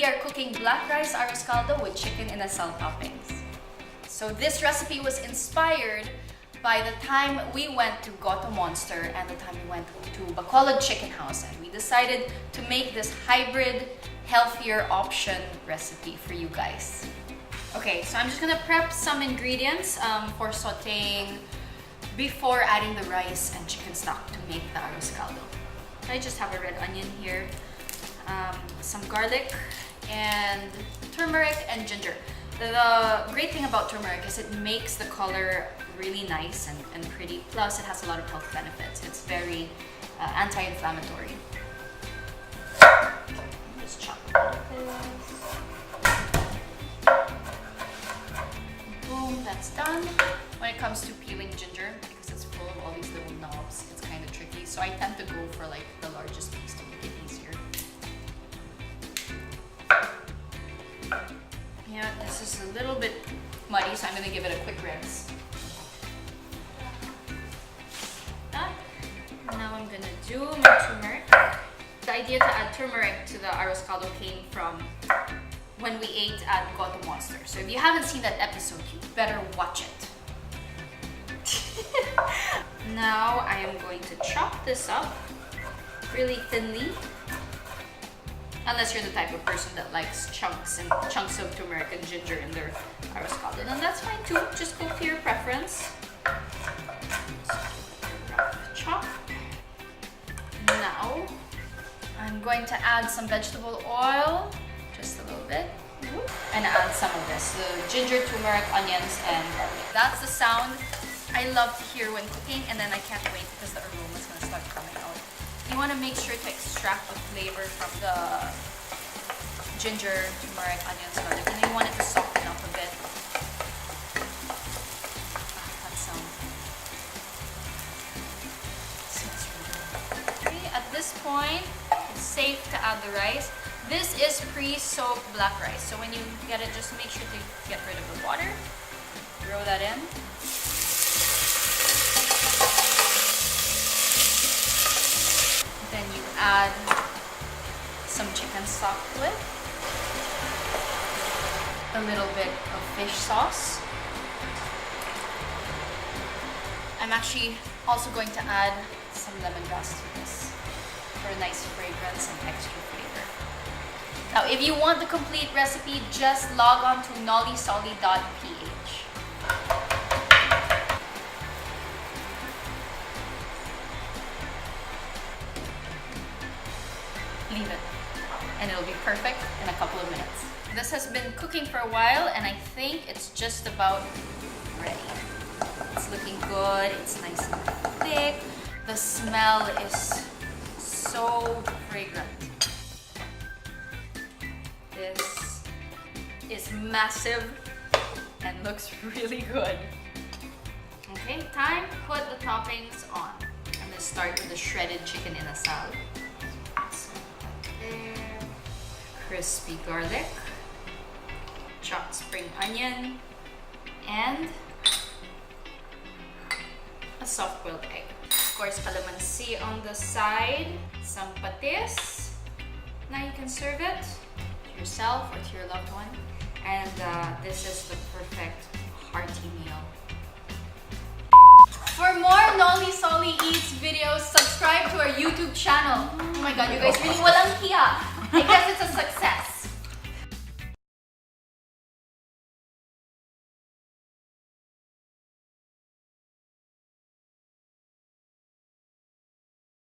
we are cooking black rice arroz caldo with chicken inasal toppings. So this recipe was inspired by the time we went to Goto Monster and the time we went to Bacolod Chicken House, and we decided to make this hybrid, healthier option recipe for you guys. Okay, so I'm just gonna prep some ingredients for sauteing before adding the rice and chicken stock to make the arroz caldo. I just have a red onion here, some garlic, and turmeric and ginger. The great thing about turmeric is it makes the color really nice and pretty. Plus, it has a lot of health benefits. It's very anti-inflammatory. Just chop it like this. Boom, that's done. When it comes to peeling ginger, because it's full of all these little knobs, it's kind of tricky. So I tend to go for like the largest piece to make it easier. Yeah, this is a little bit muddy, so I'm gonna give it a quick rinse. Now I'm gonna do my turmeric. The idea to add turmeric to the arroz caldo came from when we ate at Goto Monster. So if you haven't seen that episode, you better watch it. Now I am going to chop this up really thinly. Unless you're the type of person that likes chunks of turmeric and ginger in their arroz caldo, then that's fine too. Just go to your preference. Rough chop. Now I'm going to add some vegetable oil, just a little bit, and add some of this, the ginger, turmeric, onions, and garlic. That's the sound I love to hear when cooking, and then I can't wait because the aroma is going to start coming out. You want to make sure to extract the flavor from the ginger, turmeric, onions, garlic, and then you want it to soften up a bit. That sound smells really good. Okay, at this point, it's safe to add the rice. This is pre-soaked black rice, so when you get it, just make sure to get rid of the water. Throw that in. Then you add some chicken stock to it, a little bit of fish sauce. I'm actually also going to add some lemongrass to this for a nice fragrance and extra flavor. Now, if you want the complete recipe, just log on to nolisoli.ph. Leave it, and it'll be perfect in a couple of minutes. This has been cooking for a while, and I think it's just about ready. It's looking good, it's nice and thick. The smell is so fragrant. This is massive and looks really good. Okay, time to put the toppings on. I'm gonna start with the shredded chicken inasal. Crispy garlic, chopped spring onion, and a soft-boiled egg. Of course, calamansi on the side, some patis. Now you can serve it to yourself or to your loved one. And this is the perfect hearty meal. For more Nolisoli Eats videos, subscribe to our YouTube channel. Oh my god, you guys really walang hiya. I guess it's a success.